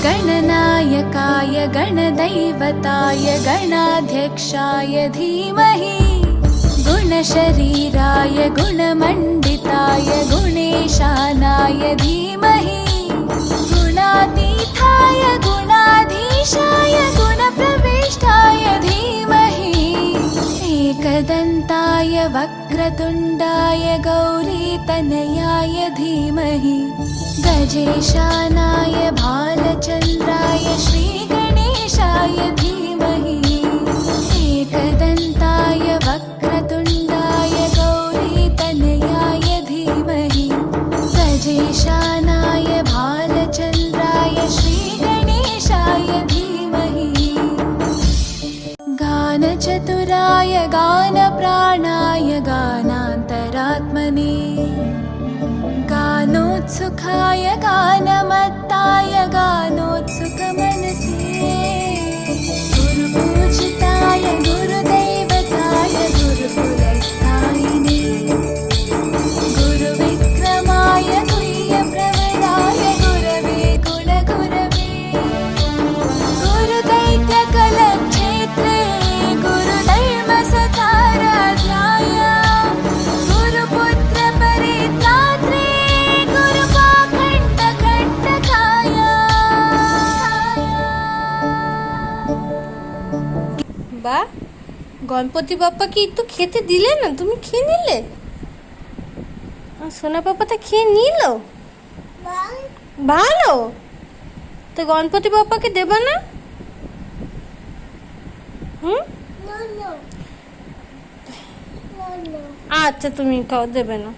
गणनायकाय गणदैवताय गणाध्यक्षाय धीमहि गुणशरीराय गुणमण्डिताय गुणेशानाय धीमहि गुणातीताय गुणाधीशाय गुणप्रविष्टाय धीमहि एकदन्ताय वक्रतुण्डाय गौरीतनयाय धीमहि गजेशानाय भालचन्द्राय श्रीगणेशाय धीमहि एकदन्ताय वक्रतुण्डाय गौरीतनयाय धीमहि गजेशानाय भालचन्द्राय श्रीगणेशाय धीमहि गानचतुराय गानप्राणाय गानान्तरात्मने गानोत्सुकाय गानमत्ताय गानोत्सुकमनसे गुरुपूजिताय गुरुदैवताय गुरुकुलस्थायिने गुरुविक्रमाय गुह्यप्रवराय गुरवे गुणगुरवे गुरुदैत्यकलक्षेत्रे गुरुधर्मसताराध्याय गुरुपुत्रपरित्रात्रे गुरुपाखण्डखण्डकाय। বা গণপতি বাপ্পাকে একটু খেতে দিলে না, তুমি খেয়ে নিলে? সোনা পাপাটা খেয়ে নিল, ভালো তো। গণপতি বাপ্পাকে দেবা না? আচ্ছা তুমি খাও, দেবে না।